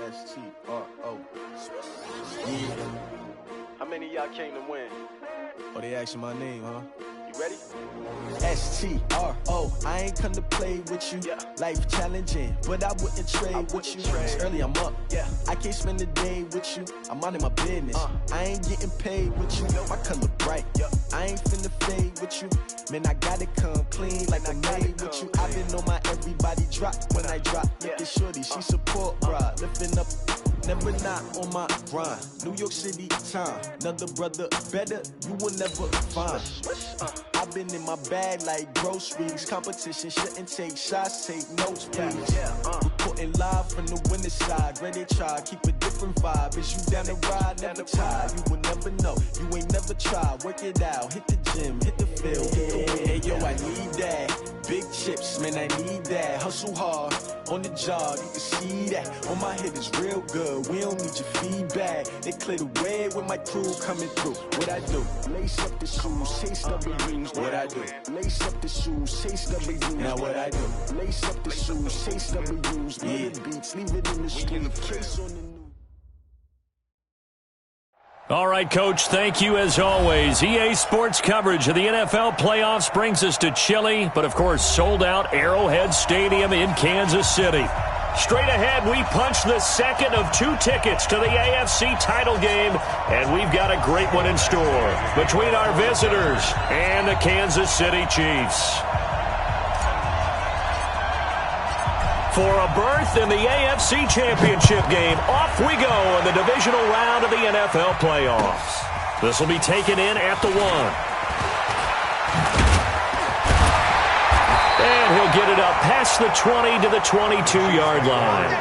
S-T-R-O. Yeah. How many of y'all came to win? Oh, they asking my name, huh? You ready? S-T-R-O. I ain't come to play with you. Yeah. Life challenging, but I wouldn't trade with you. It's early, I'm up. Yeah. I can't spend the day with you. I'm minding my business. I ain't getting paid with you. My color bright. I ain't finna fade with you. Man, I gotta come clean like I made with you. I been on my everybody drop when I drop. Look at shorty, she support, bruh. Lifting up, never not on my grind. New York City time, another brother better, you will never find. I've been in my bag like groceries. Competition shouldn't take shots, take notes, please. Reporting live from the winter side. Ready to try, keep a different vibe. Is you down the ride, never tired. You will never know, you ain't never tried. Work it out, hit the gym, hit the field. Hey yo, I need that. Big chips, man, I need that. Hustle hard, on the job, you can see that. On my head is real good, we don't need your feedback. They clear the way with my crew coming through. What I do? Lace up the shoes, chase W's. What I do? Lace up the shoes, chase W's. Now what I do? Lace up the shoes, chase W's. Yeah. Beats, leave it in the street. Case on the news. All right, Coach, thank you as always. EA Sports coverage of the NFL playoffs brings us to chilly, but of course sold out Arrowhead Stadium in Kansas City. Straight ahead, we punch the second of 2 tickets to the AFC title game, and we've got a great one in store between our visitors and the Kansas City Chiefs. For a berth in the AFC Championship game, off we go in the divisional round of the NFL playoffs. This will be taken in at the 1. And he'll get it up past the 20 to the 22-yard line.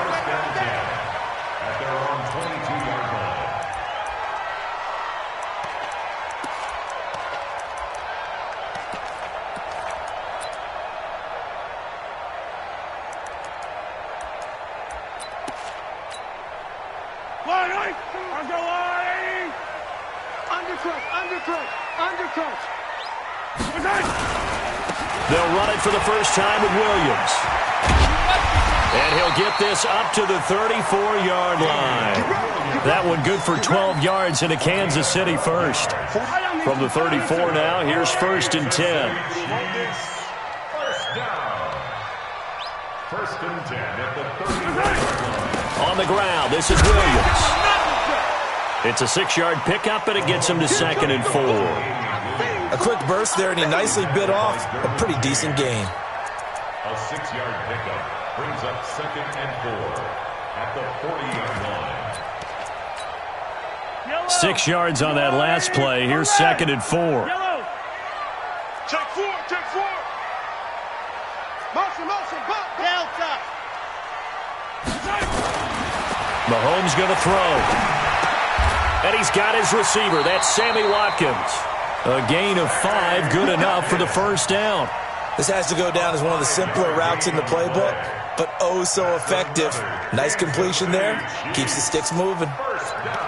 They'll run it for the first time with Williams. And he'll get this up to the 34-yard line. That one good for 12 yards into Kansas City first. From the 34 now, here's 1st and 10. First and 10 at the 30. On the ground, this is Williams. It's a 6-yard pickup, and it gets him to 2nd and 4. A quick burst there, and he nicely bit off a pretty decent gain. A 6-yard pickup brings up 2nd and 4 at the 40-yard line. 6 yards on that last play. Here's 2nd and 4. Check 4, check 4. Motion, motion, back, Delta. Mahomes going to throw. And he's got his receiver. That's Sammy Watkins. A gain of 5, good enough for the first down. This has to go down as one of the simpler routes in the playbook, but oh so effective. Nice completion there. Keeps the sticks moving. First down.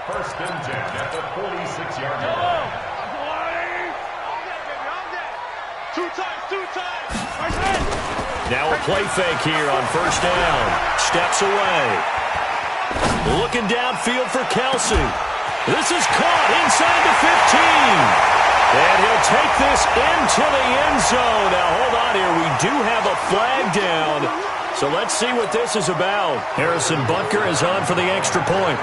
First and 10 at the 46-yard line. Two times. Now a play fake here on first down. Steps away. Looking downfield for Kelsey. This is caught inside the 15. And he'll take this into the end zone. Now, hold on here. We do have a flag down. So let's see what this is about. Harrison Butker is on for the extra point.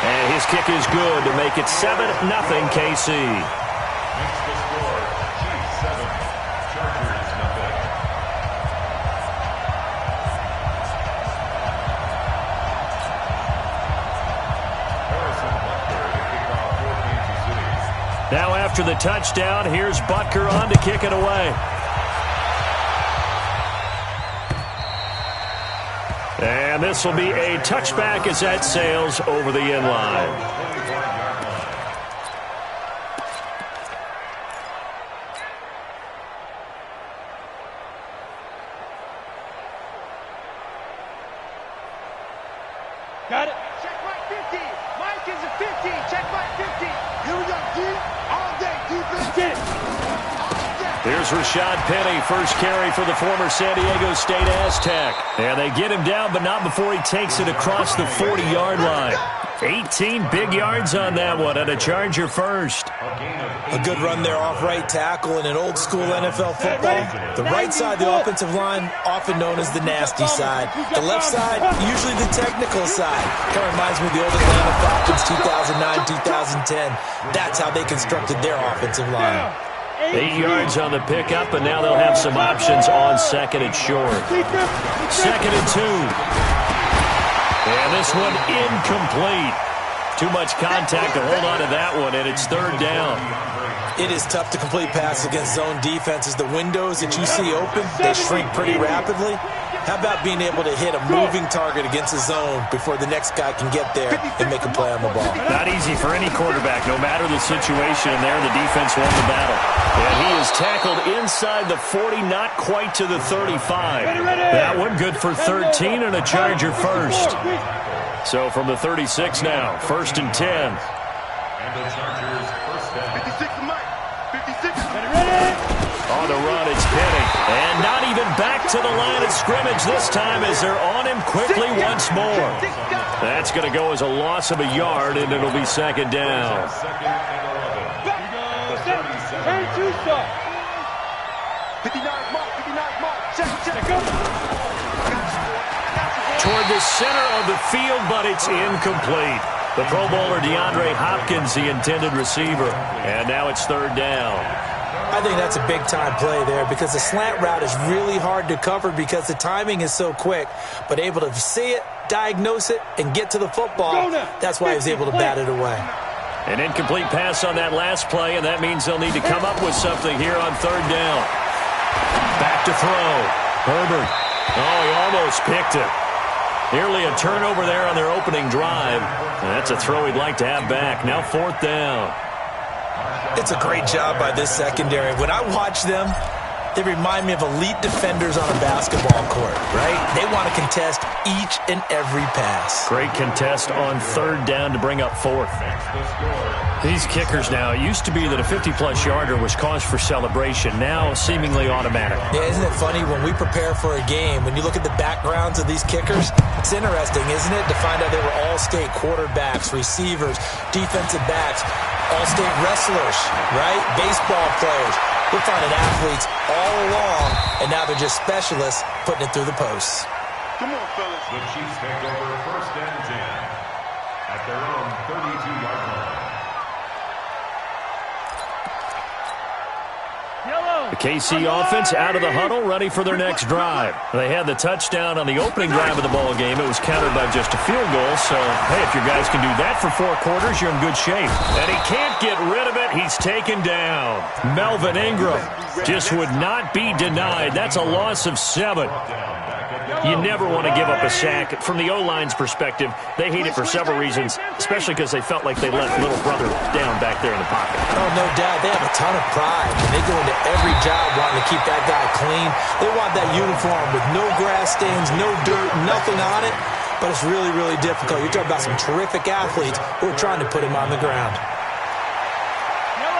And his kick is good to make it 7-0 KC. Makes the score Chiefs 7, Chargers nothing. Now after the touchdown, here's Butker on to kick it away. And this will be a touchback as that sails over the end line. Got it. Check right 50. Mike is a 50. Check right 50. Here we go, D. All day defense. All day. Here's Rashad Penny, first carry for the former San Diego State Aztec. And they get him down, but not before he takes it across the 40-yard line. 18 big yards on that one, and a Charger first. A good run there off right tackle in an old-school NFL football. The right side, the offensive line, often known as the nasty side. The left side, usually the technical side. Kind of reminds me of the old Atlanta Falcons 2009-2010. That's how they constructed their offensive line. 8 yards on the pickup, and now they'll have some options on second and short. Second and 2. And this one incomplete. Too much contact to hold on to that one, and it's third down. It is tough to complete passes against zone defenses. The windows that you see open, they shrink pretty rapidly. How about being able to hit a moving target against a zone before the next guy can get there and make a play on the ball? Not easy for any quarterback, no matter the situation. And there, the defense won the battle. And he is tackled inside the 40, not quite to the 35. That one good for 13 and a Charger first. So from the 36 now, first and 10. And the Chargers first down. 56 Mike. 56. On the run, it's Penny. And not even back to the line of scrimmage this time as they're on him quickly once more. That's going to go as a loss of a yard, and it'll be second down. Second and 11. Turn two stop. 59 Mark. 59 Mark. Check. Toward the center of the field, but it's incomplete. The Pro Bowler DeAndre Hopkins, the intended receiver. And now it's third down. I think that's a big-time play there because the slant route is really hard to cover because the timing is so quick. But able to see it, diagnose it, and get to the football, that's why he was able to bat it away. An incomplete pass on that last play, and that means they'll need to come up with something here on third down. Back to throw. Herbert. Oh, he almost picked it. Nearly a turnover there on their opening drive. And that's a throw he'd like to have back. Now fourth down. It's a great job by this secondary. When I watch them, they remind me of elite defenders on a basketball court, right? They want to contest each and every pass. Great contest on third down to bring up fourth. These kickers now, it used to be that a 50-plus yarder was cause for celebration. Now seemingly automatic. Yeah, isn't it funny when we prepare for a game, when you look at the backgrounds of these kickers, it's interesting, isn't it, to find out they were all-state quarterbacks, receivers, defensive backs, all-state wrestlers, right? Baseball players. We're finding athletes all along, and now they're just specialists putting it through the posts. Come on, fellas. The Chiefs take over first and 10 at their own 32-yard line. The KC offense out of the huddle, ready for their next drive. They had the touchdown on the opening drive of the ball game. It was countered by just a field goal. So, hey, if your guys can do that for 4 quarters, you're in good shape. And he can't get rid of it. He's taken down. Melvin Ingram just would not be denied. That's a loss of 7. You never want to give up a sack. From the O-line's perspective, they hate it for several reasons, especially because they felt like they let little brother down back there in the pocket. Oh, no doubt. They have a ton of pride. They go into every job wanting to keep that guy clean. They want that uniform with no grass stains, no dirt, nothing on it. But it's really, really difficult. You're talking about some terrific athletes who are trying to put him on the ground.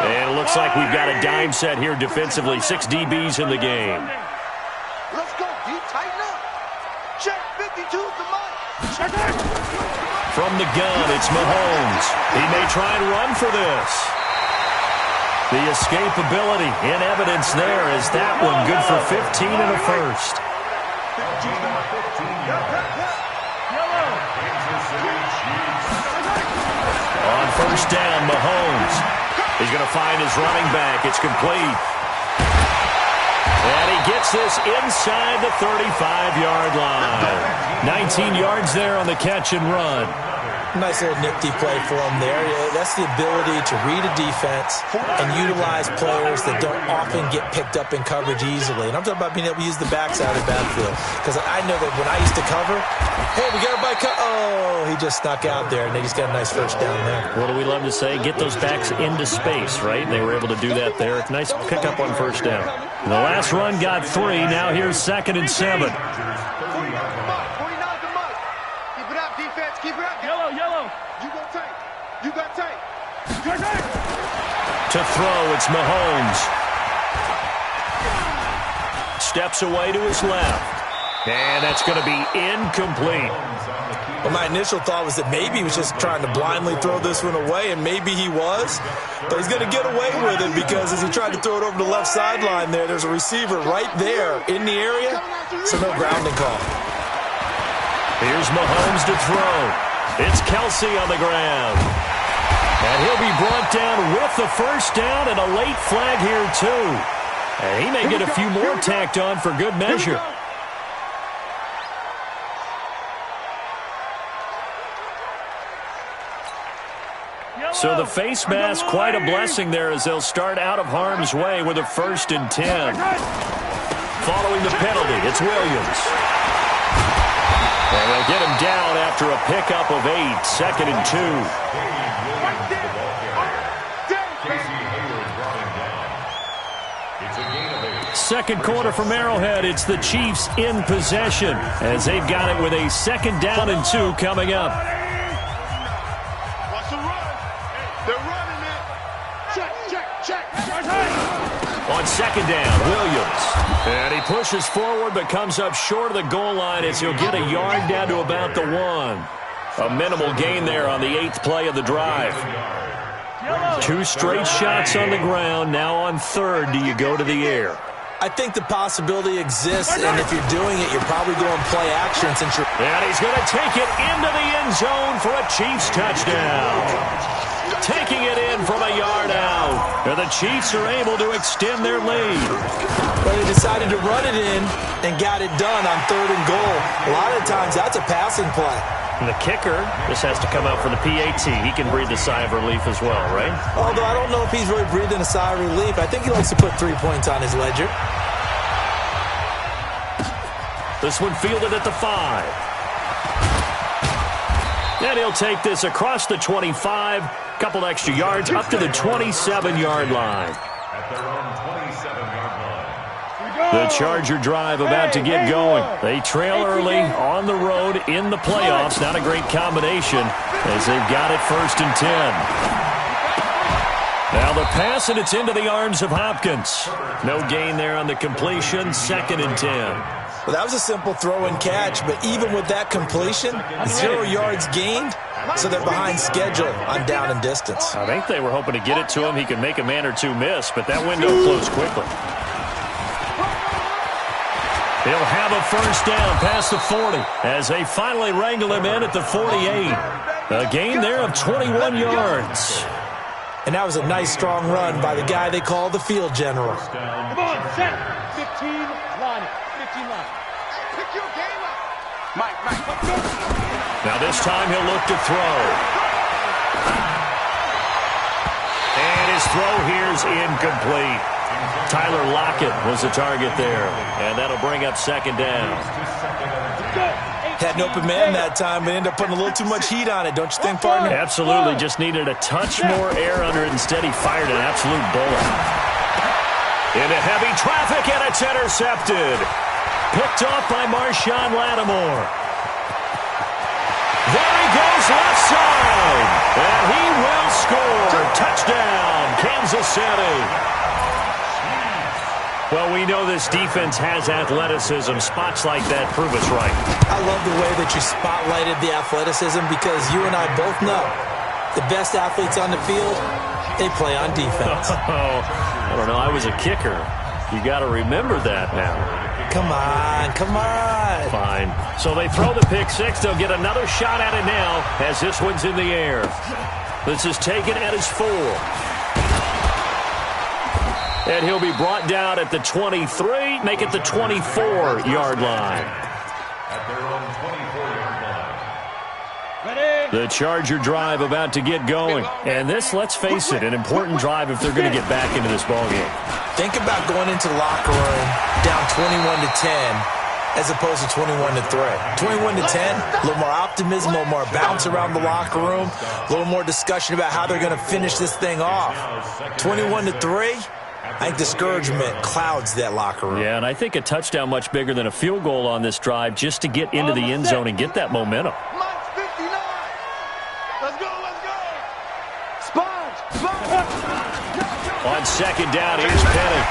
And it looks like we've got a dime set here defensively. 6 DBs in the game. Let's go, D. Tighten up. Check 52 to Mike. Check it. From the gun, it's Mahomes. He may try and run for this. The escapability in evidence there is that one good for 15 and a first. On first down, Mahomes. He's going to find his running back. It's complete. And he gets this inside the 35-yard line. 19 yards there on the catch and run. Nice little nifty play for him there. That's the ability to read a defense and utilize players that don't often get picked up in coverage easily. And I'm talking about being able to use the backside of the backfield. Because I know that when I used to cover, hey, we got everybody oh, he just snuck out there, and they just got a nice first down there. What do we love to say? Get those backs into space, right? They were able to do that there. Nice pickup on first down. The last run got 3. Now here's second and 7. Keep it up. Yellow. You got tank. You got tank. To throw, it's Mahomes. steps away to his left. And that's going to be incomplete. Well, my initial thought was that maybe he was just trying to blindly throw this one away, and maybe he was. But he's going to get away with it because as he tried to throw it over the left sideline there's a receiver right there in the area, so no grounding call. Here's Mahomes to throw. It's Kelsey on the ground. And he'll be brought down with the first down and a late flag here, too. And he may get a few more tacked on for good measure. So the face mask, quite a blessing there as they'll start out of harm's way with a 1st and 10. Following the penalty, it's Williams. And they'll get him down after a pickup of 8, 2nd and 2. Second quarter from Arrowhead, it's the Chiefs in possession as they've got it with a 2nd down and 2 coming up. On 2nd down, Williams. And he pushes forward but comes up short of the goal line as he'll get a yard down to about the 1. A minimal gain there on the 8th play of the drive. 2 straight shots on the ground. Now on 3rd, do you go to the air? I think the possibility exists, and if you're doing it, you're probably going play action since you're... And he's going to take it into the end zone for a Chiefs touchdown. Taking it in from a yard out. And the Chiefs are able to extend their lead. But they decided to run it in and got it done on 3rd and goal. A lot of times that's a passing play. And the kicker, this has to come out for the PAT. He can breathe a sigh of relief as well, right? Although I don't know if he's really breathing a sigh of relief. I think he likes to put 3 points on his ledger. This one fielded at the 5. And he'll take this across the 25. Couple extra yards up to the 27-yard line. At their own 27-yard line. The Charger drive about to get going. They trail early on the road in the playoffs. Not a great combination as they've got it 1st and 10. Now the pass, and it's into the arms of Hopkins. No gain there on the completion. 2nd and 10. Well, that was a simple throw and catch, but even with that completion, 0 yards gained, so they're behind schedule on down and distance. I think they were hoping to get it to him. He could make a man or two miss, but that window closed quickly. He'll have a 1st down past the 40 as they finally wrangle him in at the 48. A gain there of 21 yards. And that was a nice, strong run by the guy they call the field general. Come on, set. 15 line. 15 line. Pick your game up. Mike. Now this time he'll look to throw. And his throw here's incomplete. Tyler Lockett was the target there. And that'll bring up 2nd down. Had an open man that time, but ended up putting a little too much heat on it, don't you think, partner? Absolutely. Just needed a touch more air under it. Instead, he fired an absolute bullet. Into heavy traffic, and it's intercepted. Picked off by Marshawn Lattimore. There he goes left side. And he will score. Touchdown, Kansas City. Well, we know this defense has athleticism. Spots like that prove us right. I love the way that you spotlighted the athleticism because you and I both know the best athletes on the field, they play on defense. Oh, I don't know. I was a kicker. You got to remember that now. Come on. Fine. So they throw the pick 6. They'll get another shot at it now as this one's in the air. This is taken at his 4. And he'll be brought down at the 23, make it the 24-yard line. At their own 24-yard line. The Charger drive about to get going. And this, let's face it, an important drive if they're going to get back into this ballgame. Think about going into the locker room down 21-10 as opposed to 21-3. 21-10, a little more optimism, a little more bounce around the locker room, a little more discussion about how they're going to finish this thing off. 21-3. I think discouragement clouds that locker room. Yeah, and I think a touchdown much bigger than a field goal on this drive just to get into the end zone and get that momentum. Mike's 59. Let's go. Sponge. On 2nd down, here's Penny.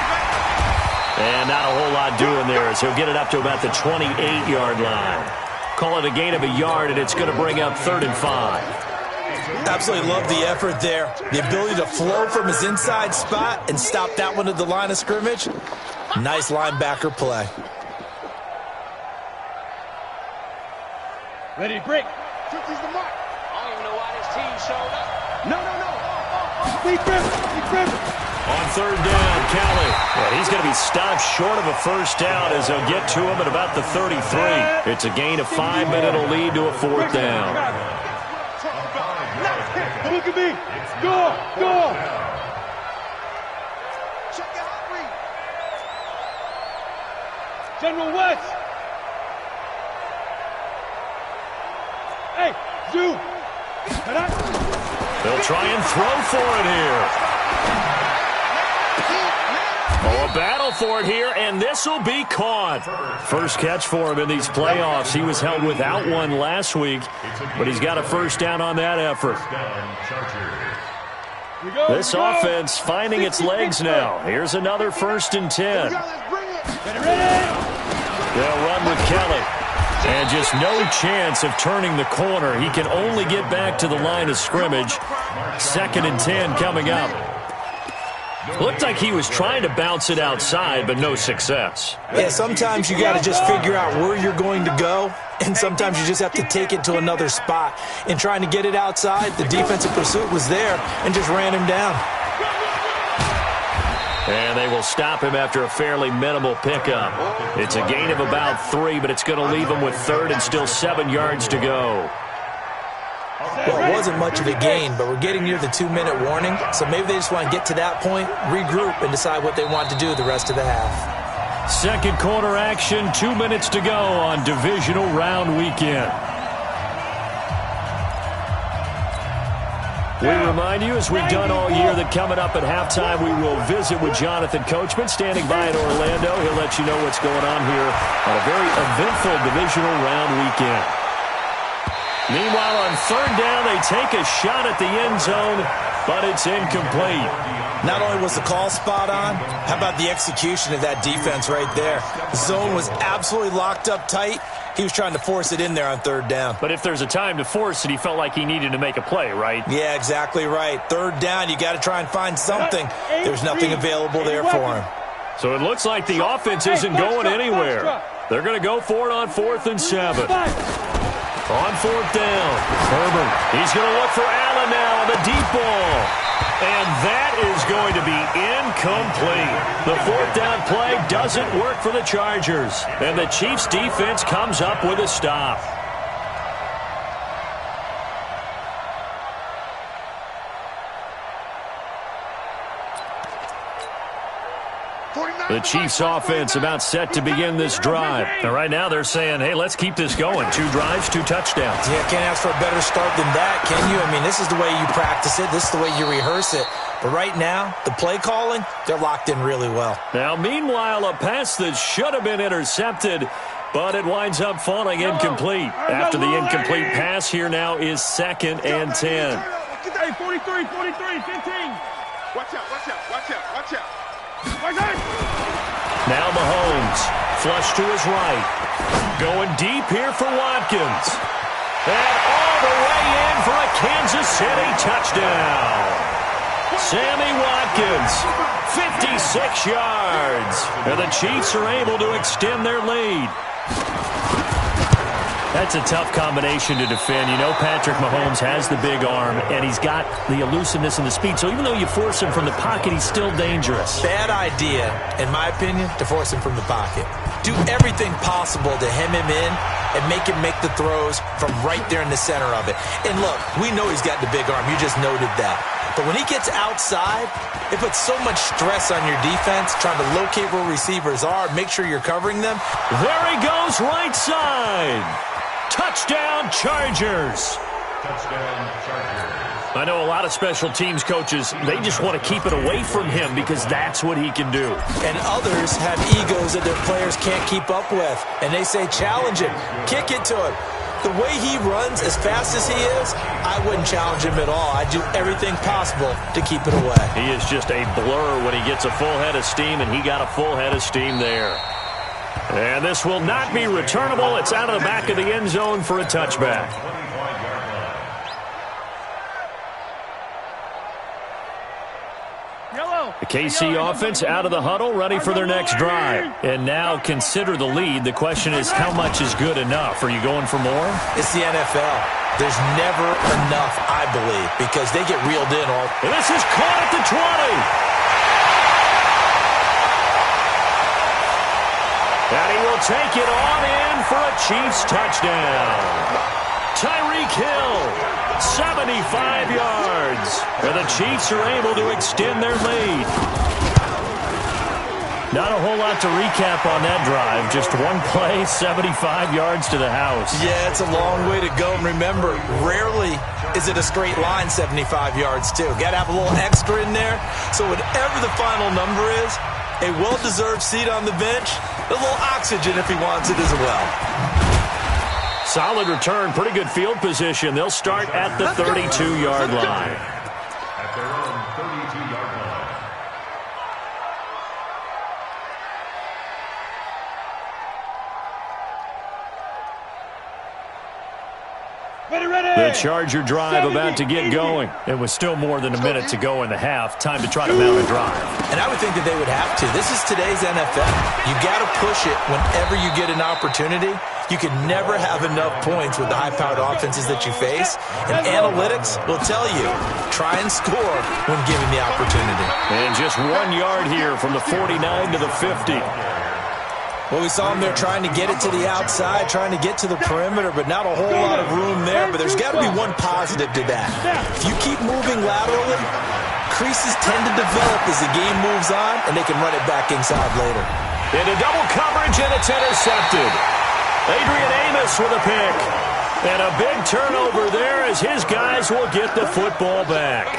And not a whole lot doing there as he'll get it up to about the 28-yard line. Call it a gain of a yard, and it's going to bring up 3rd and 5. Absolutely love the effort there. The ability to flow from his inside spot and stop that one at the line of scrimmage. Nice linebacker play. Ready to break. 50's the mark. I don't even know why this team showed up. No. Deep grip. On 3rd down, Kelly. Well, he's going to be stopped short of a first down as they'll get to him at about the 33. It's a gain of 5, but it'll lead to a 4th down. Look at me. Go. Check your hot read. General West. Hey, Zoo. They'll try and throw for it here. Oh, a battle for it here, and this will be caught. First catch for him in these playoffs. He was held without one last week, but he's got a first down on that effort. This offense finding its legs now. Here's another 1st and 10. They'll run with Kelly. And just no chance of turning the corner. He can only get back to the line of scrimmage. 2nd and 10 coming up. Looked like he was trying to bounce it outside, but no success. Yeah, sometimes you got to just figure out where you're going to go, and sometimes you just have to take it to another spot. In trying to get it outside, the defensive pursuit was there and just ran him down. And they will stop him after a fairly minimal pickup. It's a gain of about 3, but it's going to leave him with 3rd and still 7 yards to go. Well, it wasn't much of a gain, but we're getting near the 2-minute warning, so maybe they just want to get to that point, regroup, and decide what they want to do the rest of the half. Second quarter action, 2 minutes to go on divisional round weekend. We remind you, as we've done all year, that coming up at halftime, we will visit with Jonathan Coachman, standing by in Orlando. He'll let you know what's going on here on a very eventful divisional round weekend. Meanwhile, on 3rd down, they take a shot at the end zone, but it's incomplete. Not only was the call spot on, how about the execution of that defense right there? The zone was absolutely locked up tight. He was trying to force it in there on 3rd down. But if there's a time to force it, he felt like he needed to make a play, right? Yeah, exactly right. 3rd down, you got to try and find something. There's nothing available there for him. So it looks like the offense isn't going anywhere. They're going to go for it on 4th and 7. On 4th down, Herbert. He's going to look for Allen now on the deep ball. And that is going to be incomplete. The 4th down play doesn't work for the Chargers. And the Chiefs' defense comes up with a stop. The Chiefs' offense about set to begin this drive. And right now they're saying, hey, let's keep this going. 2 drives, 2 touchdowns. Yeah, can't ask for a better start than that, can you? I mean, this is the way you practice it. This is the way you rehearse it. But right now, the play calling, they're locked in really well. Now, meanwhile, a pass that should have been intercepted, but it winds up falling incomplete. After the incomplete pass, here now is 2nd and 10. Hey, 43, 15. Watch out. Now Mahomes, flush to his right. Going deep here for Watkins. And all the way in for a Kansas City touchdown. Sammy Watkins, 56 yards. And the Chiefs are able to extend their lead. That's a tough combination to defend. You know Patrick Mahomes has the big arm, and he's got the elusiveness and the speed. So even though you force him from the pocket, he's still dangerous. Bad idea, in my opinion, to force him from the pocket. Do everything possible to hem him in and make him make the throws from right there in the center of it. And look, we know he's got the big arm. You just noted that. But when he gets outside, it puts so much stress on your defense, trying to locate where receivers are, make sure you're covering them. There he goes, right side. Touchdown, Chargers. Touchdown, Chargers. I know a lot of special teams coaches, they just want to keep it away from him because that's what he can do. And others have egos that their players can't keep up with. And they say, challenge him, kick it to him. the way he runs, as fast as he is, I wouldn't challenge him at all. I'd do everything possible to keep it away. He is just a blur when he gets a full head of steam, and he got a full head of steam there. And this will not be returnable. It's out of the back of the end zone for a touchback. The KC offense out of the huddle, ready for their next drive. And now consider the lead. The question is, how much is good enough? Are you going for more? It's the NFL. There's never enough, I believe, because they get reeled in all. And this is caught at the 20. And he will take it on in for a Chiefs touchdown. Tyreek Hill, 75 yards. And the Chiefs are able to extend their lead. Not a whole lot to recap on that drive. Just one play, 75 yards to the house. Yeah, it's a long way to go. And remember, rarely is it a straight line 75 yards, too. Got to have a little extra in there. So whatever the final number is, a well-deserved seat on the bench, a little oxygen if he wants it as well. Solid return, pretty good field position. They'll start at the 32-yard line. At their own 32-yard line. The Charger drive about to get going. It was still more than a minute to go in the half. Time to try to mount a drive. And I would think that they would have to. This is today's NFL. You got to push it whenever you get an opportunity. You can never have enough points with the high-powered offenses that you face. And analytics will tell you, try and score when given the opportunity. And just 1 yard here from the 49 to the 50. Well, we saw them there trying to get it to the outside, trying to get to the perimeter, but not a whole lot of room there. But there's got to be one positive to that. If you keep moving laterally, creases tend to develop as the game moves on, and they can run it back inside later. Into double coverage, and it's intercepted. Adrian Amos with a pick. And a big turnover there as his guys will get the football back.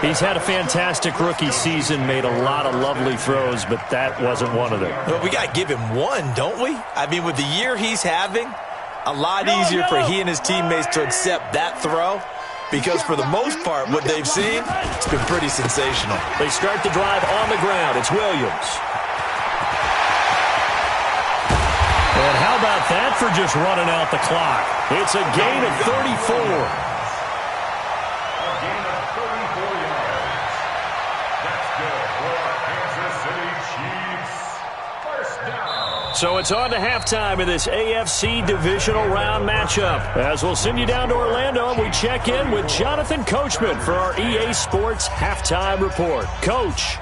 He's had a fantastic rookie season, made a lot of lovely throws, but that wasn't one of them. Well, we got to give him one, don't we? I mean, with the year he's having, a lot easier for he and his teammates to accept that throw, because for the most part, what they've seen, it's been pretty sensational. They start the drive on the ground. It's Williams. And how about that for just running out the clock? It's a gain of 34. So it's on to halftime in this AFC divisional round matchup. As we'll send you down to Orlando, and we check in with Jonathan Coachman for our EA Sports Halftime Report. Coach.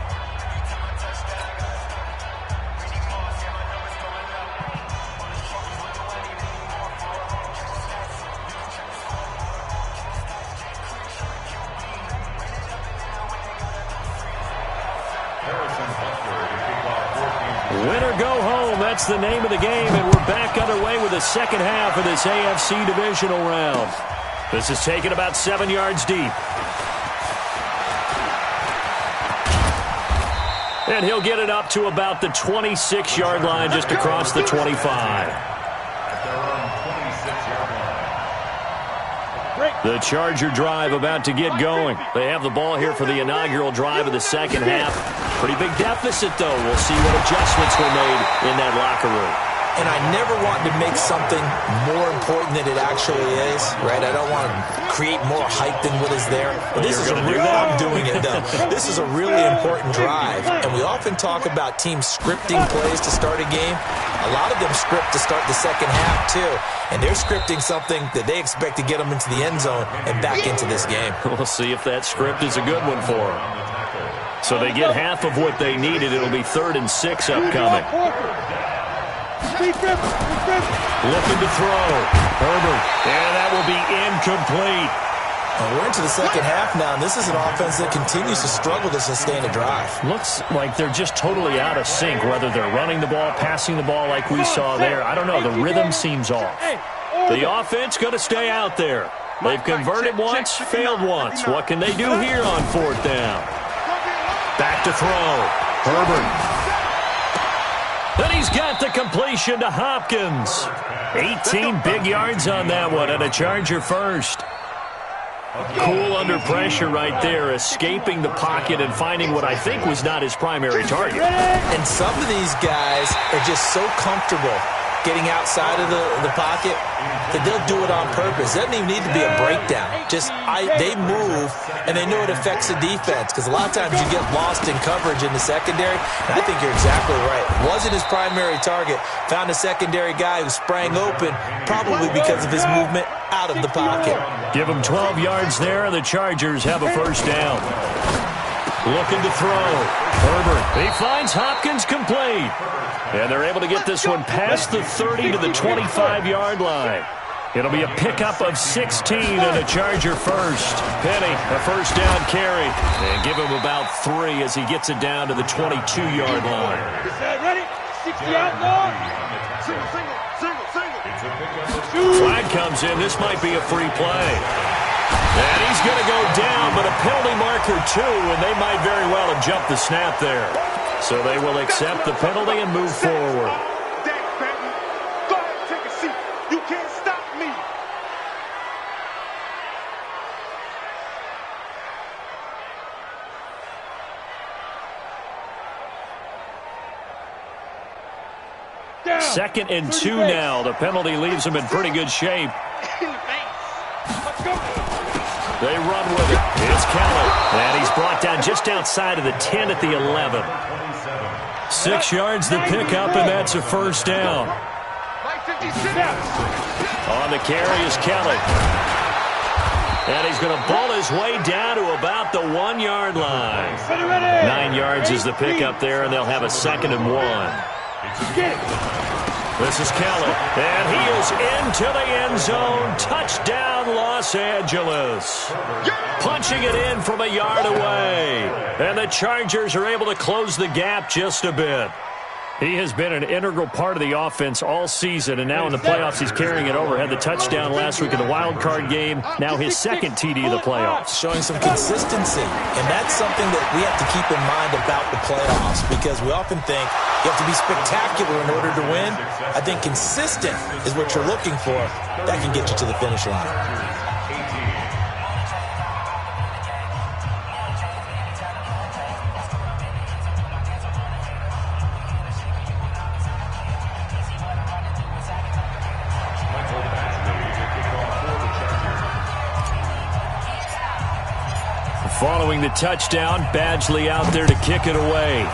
Win or go home, that's the name of the game, and we're back underway with the second half of this AFC divisional round. This is taken about 7 yards deep. And he'll get it up to about the 26-yard line, just across the 25. The Charger drive about to get going. They have the ball here for the inaugural drive of the second half. Pretty big deficit, though. We'll see what adjustments were made in that locker room. And I never want to make something more important than it actually is, right? I don't want to create more hype than what is there. But this is a real, I'm doing it, though. This is a really important drive. And we often talk about teams scripting plays to start a game. A lot of them script to start the second half, too. And they're scripting something that they expect to get them into the end zone and back into this game. We'll see if that script is a good one for them. So they get half of what they needed. It'll be 3rd and 6 upcoming. Looking to throw. Herbert. And that will be incomplete. And we're into the second half now, and this is an offense that continues to struggle to sustain a drive. Looks like they're just totally out of sync, whether they're running the ball, passing the ball like we saw there. I don't know. The rhythm seems off. The offense going to stay out there. They've converted once, failed once. What can they do here on 4th down? Back to throw. Herbert. And he's got the completion to Hopkins. 18 big yards on that one, and a Charger first. Cool under pressure right there, escaping the pocket and finding what I think was not his primary target. And some of these guys are just so comfortable getting outside of the pocket that they'll do it on purpose. It doesn't even need to be a breakdown. They move, and they know it affects the defense, because a lot of times you get lost in coverage in the secondary, and I think you're exactly right. Wasn't his primary target. Found a secondary guy who sprang open, probably because of his movement out of the pocket. Give him 12 yards there, and the Chargers have a first down. Looking to throw. Herbert, he finds Hopkins complete. And they're able to get this one past the 30 to the 25-yard line. It'll be a pickup of 16 and a Charger first. Penny, a first down carry. And give him about 3 as he gets it down to the 22-yard line. Ready? 60 out long. Flag comes in. This might be a free play. And he's going to go down, but a penalty marker too, and they might very well have jumped the snap there. So they will accept the penalty and move forward. Go ahead, take a seat. You can't stop me. Second and 2 now. The penalty leaves them in pretty good shape. They run with it. It's Kelly. And he's brought down just outside of the 10 at the 11. 6 yards the pickup, and that's a first down. On the carry is Kelly. And he's going to ball his way down to about the 1-yard line. 9 yards is the pickup there, and they'll have a 2nd and 1. This is Kelly, and he is into the end zone. Touchdown, Los Angeles. Punching it in from a yard away. And the Chargers are able to close the gap just a bit. He has been an integral part of the offense all season, and now in the playoffs he's carrying it over. Had the touchdown last week in the wild card game. Now his 2nd TD of the playoffs. Showing some consistency, and that's something that we have to keep in mind about the playoffs, because we often think you have to be spectacular in order to win. I think consistent is what you're looking for. That can get you to the finish line. Following the touchdown, Badgley out there to kick it away.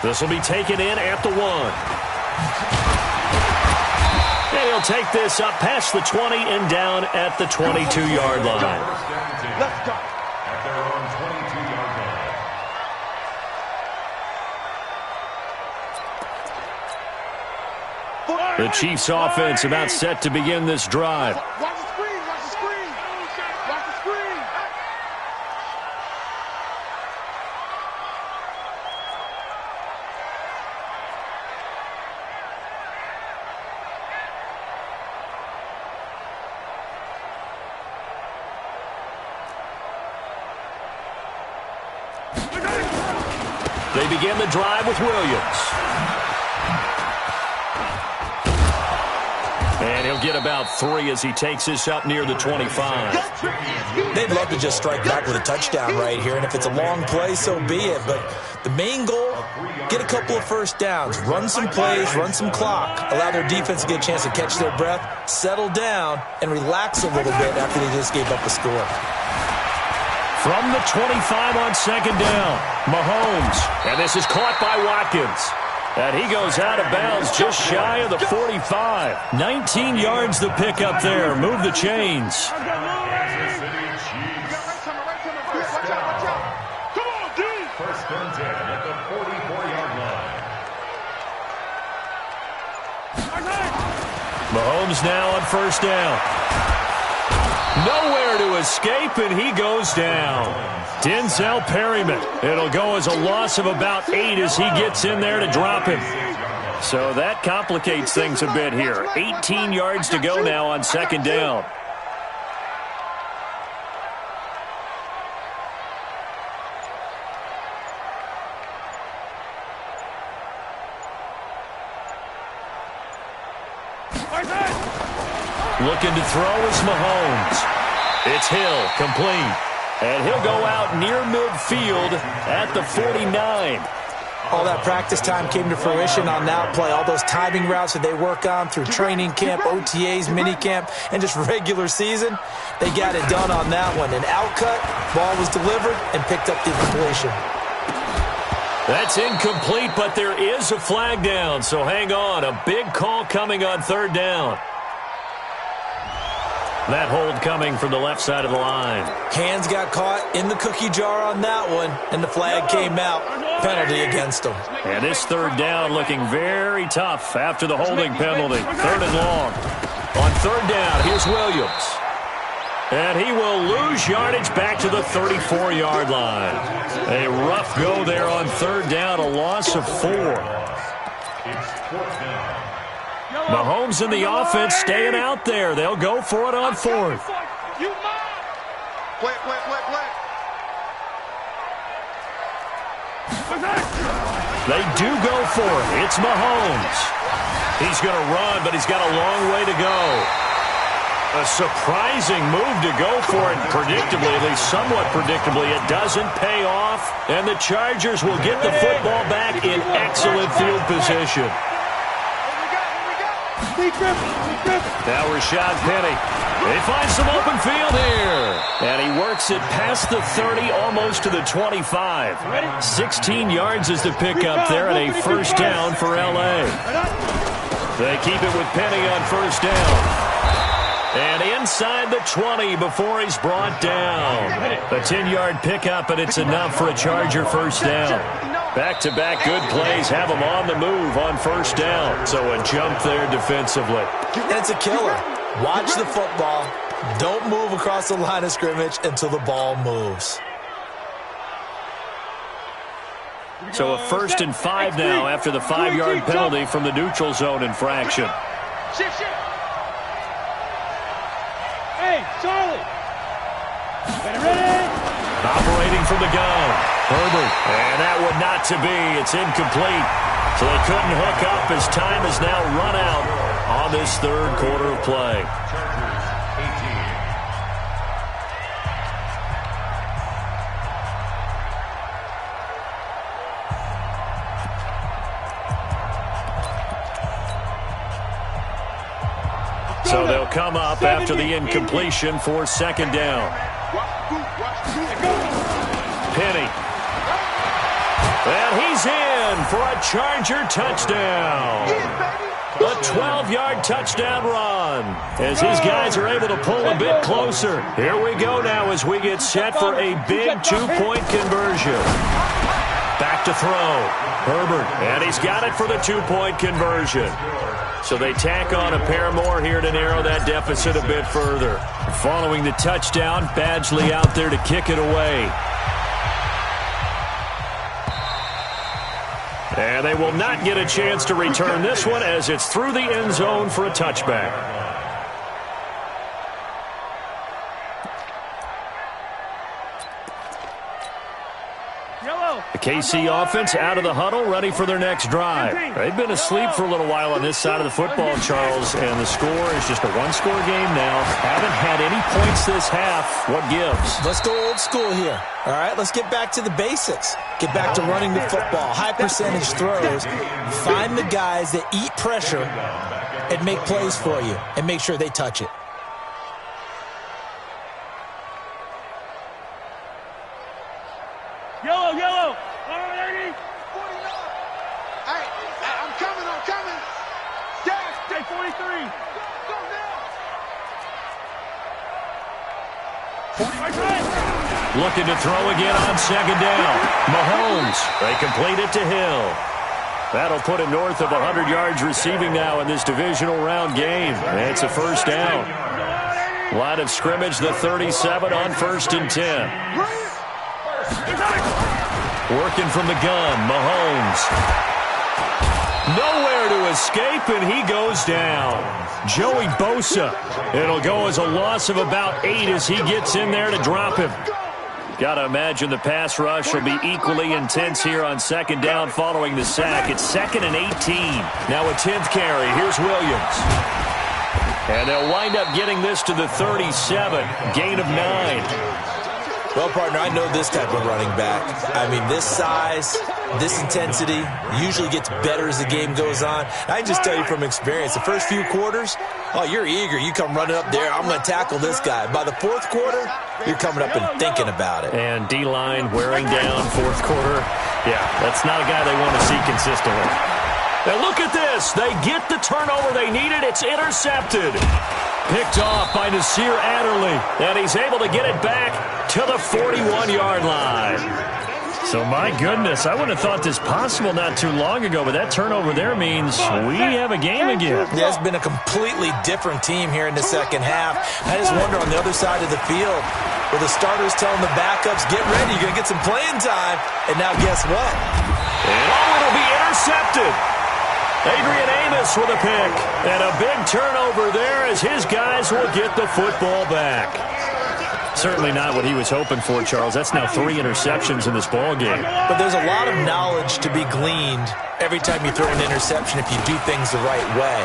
This will be taken in at the 1. And he'll take this up past the 20 and down at the 22-yard line. Let's go. At their own 22-yard line. The Chiefs' offense about set to begin this drive. Watch the screen. Watch the screen. Watch the screen. They begin the drive with Williams. And he'll get about 3 as he takes this up near the 25. They'd love to just strike back with a touchdown right here, and if it's a long play, so be it. But the main goal, get a couple of first downs, run some plays, run some clock, allow their defense to get a chance to catch their breath, settle down, and relax a little bit after they just gave up a score. From the 25 on 2nd down, Mahomes. And this is caught by Watkins. And he goes out of bounds just shy of the 45. 19 yards the pickup there. Move the chains. First and 10 at the 44-yard line. Mahomes now on first down. Nowhere to escape, and he goes down. Denzel Perryman. It'll go as a loss of about 8 as he gets in there to drop him. So that complicates things a bit here. 18 yards to go now on 2nd down. Looking to throw is Mahomes. It's Hill, complete. And he'll go out near midfield at the 49. All that practice time came to fruition on that play. All those timing routes that they work on through training camp, OTAs, minicamp, and just regular season, they got it done on that one. An outcut, ball was delivered, and picked up the completion. That's incomplete, but there is a flag down, so hang on. A big call coming on third down. That hold coming from the left side of the line. Hands got caught in the cookie jar on that one, and the flag came out. Penalty against them. And this third down looking very tough after the holding penalty. Third and long. On third down, here's Williams. And he will lose yardage back to the 34-yard line. A rough go there on third down, a loss of 4. Mahomes in the offense staying out there. They'll go for it on fourth. They do go for it. It's Mahomes. He's going to run, but he's got a long way to go. A surprising move to go for it, predictably, at least somewhat predictably. It doesn't pay off, and the Chargers will get the football back in excellent field position. Now Rashad Penny. He finds some open field here. And he works it past the 30, almost to the 25. 16 yards is the pickup there, and a first down for L.A. They keep it with Penny on first down. And inside the 20 before he's brought down. A 10-yard pickup, and it's enough for a Charger first down. Back-to-back good plays have them on the move on first down. So a jump there defensively. And it's a killer. Watch the football. Don't move across the line of scrimmage until the ball moves. So a 1st and 5 now after the 5-yard penalty from the neutral zone infraction. Hey, Charlie. Ready? Operating from the gun. Herbert. And that one not to be. It's incomplete. So they couldn't hook up as time has now run out on this third quarter of play. So they'll come up after the incompletion for second down. Penny. And he's in for a Charger touchdown. A 12-yard touchdown run as his guys are able to pull a bit closer. Here we go now as we get set for a big 2-point conversion. Back to throw. Herbert. And he's got it for the 2-point conversion. So they tack on a pair more here to narrow that deficit a bit further. Following the touchdown, Badgley out there to kick it away. And they will not get a chance to return this one as it's through the end zone for a touchback. The KC offense out of the huddle, ready for their next drive. They've been asleep for a little while on this side of the football, Charles, and the score is just a one-score game now. Haven't had any points this half. What gives? Let's go old school here. All right, let's get back to the basics. Get back to running the football, high-percentage throws. Find the guys that eat pressure and make plays for you, and make sure they touch it. Yellow. I'm coming. Dash, Hey, 43. Looking to throw again on second down. Mahomes. They complete it to Hill. That'll put him north of 100 yards receiving now in this divisional round game. It's a first down. Line of scrimmage, the 37 on 1st and 10. Working from the gun, Mahomes. Nowhere to escape, and he goes down. Joey Bosa. It'll go as a loss of about 8 as he gets in there to drop him. Got to imagine the pass rush will be equally intense here on second down following the sack. It's 2nd and 18. Now a 10th carry. Here's Williams. And they'll wind up getting this to the 37. Gain of 9. Well, partner, I know this type of running back. I mean, this size, this intensity usually gets better as the game goes on. I can just tell you from experience, the first few quarters, oh, you're eager. You come running up there, I'm going to tackle this guy. By the fourth quarter, you're coming up and thinking about it. And D-line wearing down fourth quarter. Yeah, that's not a guy they want to see consistently. Now look at this. They get the turnover they needed. It's intercepted. Picked off by Nasir Adderley. And he's able to get it back to the 41-yard line. So, my goodness, I wouldn't have thought this possible not too long ago, but that turnover there means we have a game again. Yeah, it's been a completely different team here in the second half. I just wonder on the other side of the field, where the starters telling the backups, get ready, you're going to get some playing time. And now guess what? And it'll be intercepted. Adrian Amos with a pick. And a big turnover there as his guys will get the football back. Certainly not what he was hoping for, Charles. That's now 3 interceptions in this ball game. But there's a lot of knowledge to be gleaned every time you throw an interception if you do things the right way.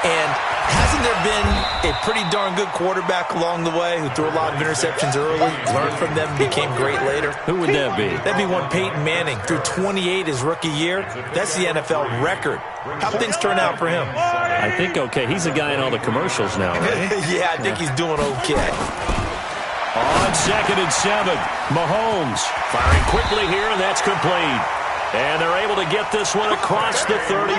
And hasn't there been a pretty darn good quarterback along the way who threw a lot of interceptions early, learned from them, became great later? Who would that be? That'd be one Peyton Manning. Threw 28 his rookie year. That's the NFL record. How things turn out for him? I think okay. He's a guy in all the commercials now, right? Yeah, I think he's doing okay. On 2nd and 7, Mahomes firing quickly here, and that's complete. And they're able to get this one across the 35.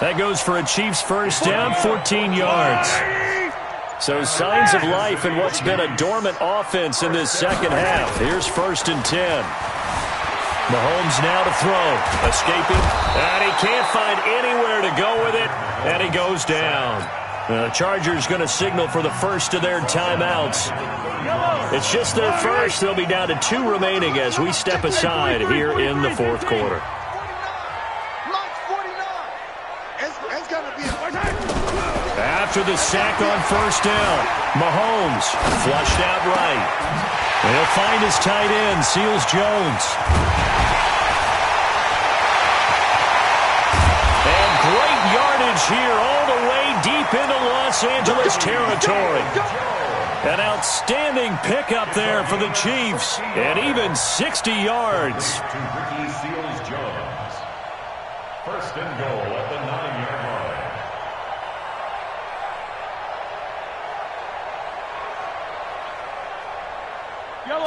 That goes for a Chiefs first down, 14 yards. So signs of life in what's been a dormant offense in this second half. Here's 1st and 10. Mahomes now to throw. Escaping. And he can't find anywhere to go with it. And he goes down. The Chargers going to signal for the first of their timeouts. It's just their first. They'll be down to 2 remaining as we step aside here in the fourth quarter. After the sack on first down, Mahomes flushed out right. He'll find his tight end, Seals Jones. And great yardage here all the way deep into Los Angeles territory. An outstanding pickup there for the Chiefs, and even 60 yards. To Ricky Seals Jones. 1st and goal at the 9-yard line.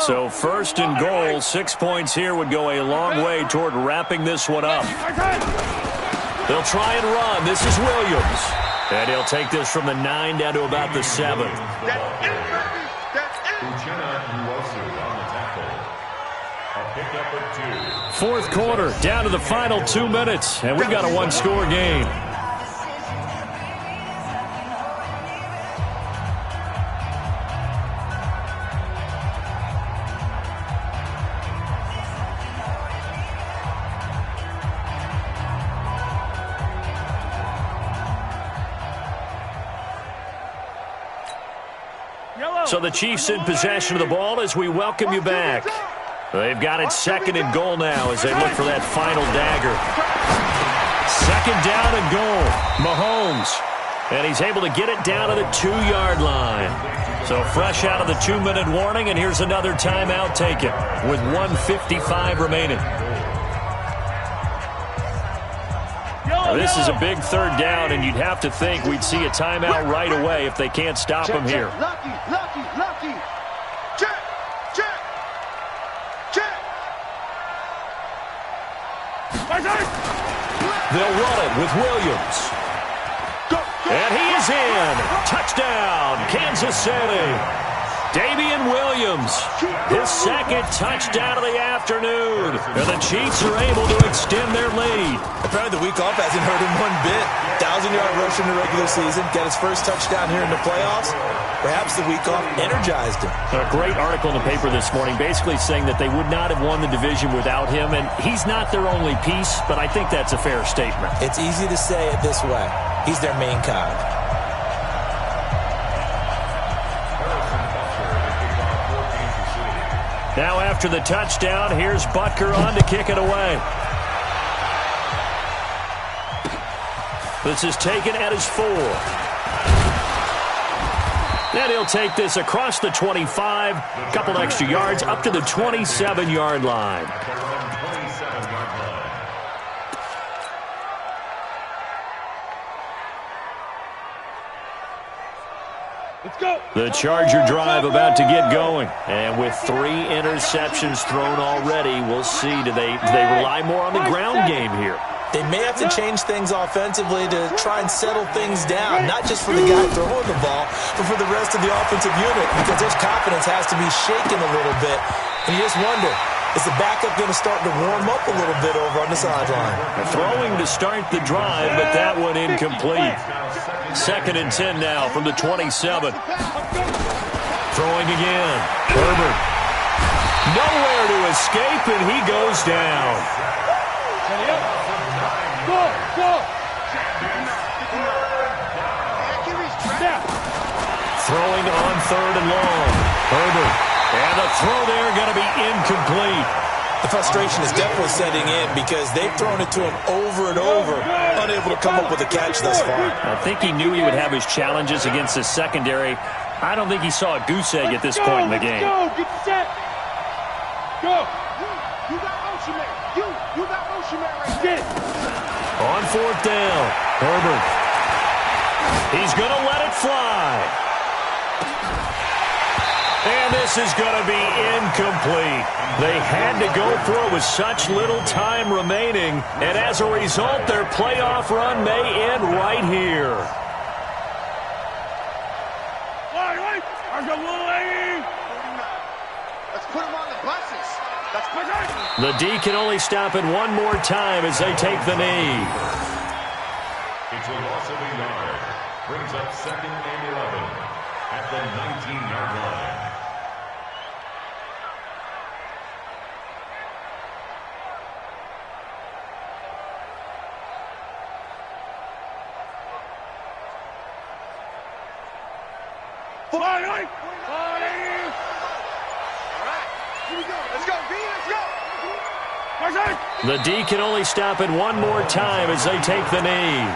So 1st and goal, 6 points here would go a long way toward wrapping this one up. They'll try and run. This is Williams. And he'll take this from the 9 down to about the 7. Fourth quarter, down to the final 2 minutes, and we've got a 1-score game. So the Chiefs in possession of the ball as we welcome you back. They've got it 2nd and goal now as they look for that final dagger. 2nd down and goal. Mahomes. And he's able to get it down to the 2-yard line. So fresh out of the 2-minute warning, and here's another timeout taken with 1:55 remaining. This is a big 3rd down, and you'd have to think we'd see a timeout right away if they can't stop him here. Lucky. Check. They'll run it with Williams. And he is in. Touchdown, Kansas City. Damian Williams, his 2nd touchdown of the afternoon. And the Chiefs are able to extend their lead. Apparently the week off hasn't hurt him one bit. 1,000-yard rush in the regular season. Got his first touchdown here in the playoffs. Perhaps the week off energized him. A great article in the paper this morning basically saying that they would not have won the division without him. And he's not their only piece, but I think that's a fair statement. It's easy to say it this way. He's their main cog. Now after the touchdown, here's Butker on to kick it away. This is taken at his 4. And he'll take this across the 25, a couple extra yards, up to the 27-yard line. Let's go. The Charger drive about to get going. And with 3 interceptions thrown already, we'll see. Do they rely more on the ground game here? They may have to change things offensively to try and settle things down, not just for the guy throwing the ball, but for the rest of the offensive unit, because their confidence has to be shaken a little bit. And you just wonder, is the backup going to start to warm up a little bit over on the sideline? Throwing to start the drive, but that one incomplete. 2nd and 10 now from the 27. Throwing again. Herbert. Nowhere to escape, and he goes down. Go, go. Throwing on 3rd and long. Herbert. And the throw there going to be incomplete. The frustration is definitely setting in because they've thrown it to him over and over, unable to come up with a catch thus far. I think he knew he would have his challenges against the secondary. I don't think he saw a goose egg at this point in the game. Go, get set. Go. You got motion man. You got motion man right there. On 4th down, Herbert. He's going to let it fly. And this is going to be incomplete. They had to go for it with such little time remaining. And as a result, their playoff run may end right here. Let's put him on the buses. The D can only stop it one more time as they take the knee. It's a loss of a yard. Brings up 2nd and 11 at the 19-yard line. The D can only stop it one more time as they take the knee.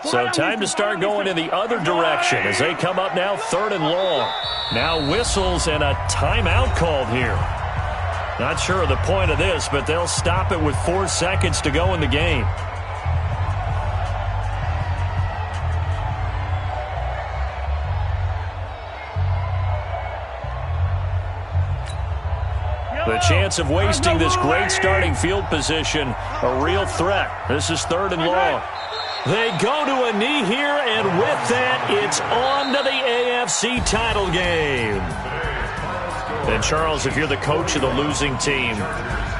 So time to start going in the other direction as they come up now 3rd and long. Now whistles and a timeout called here. Not sure of the point of this, but they'll stop it with 4 seconds to go in the game. The chance of wasting this great starting field position, a real threat. This is 3rd and long. They go to a knee here, and with that, it's on to the AFC title game. And, Charles, if you're the coach of the losing team,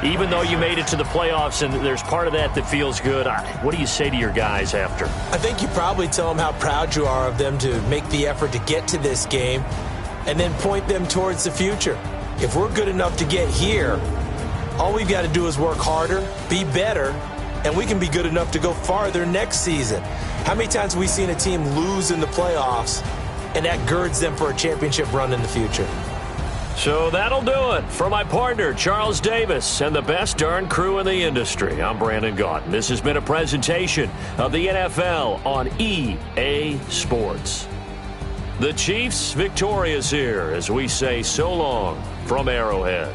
even though you made it to the playoffs and there's part of that that feels good, what do you say to your guys after? I think you probably tell them how proud you are of them to make the effort to get to this game and then point them towards the future. If we're good enough to get here, all we've got to do is work harder, be better, and we can be good enough to go farther next season. How many times have we seen a team lose in the playoffs, and that girds them for a championship run in the future? So that'll do it. For my partner, Charles Davis, and the best darn crew in the industry, I'm Brandon Gaudin. This has been a presentation of the NFL on EA Sports. The Chiefs victorious here as we say so long from Arrowhead.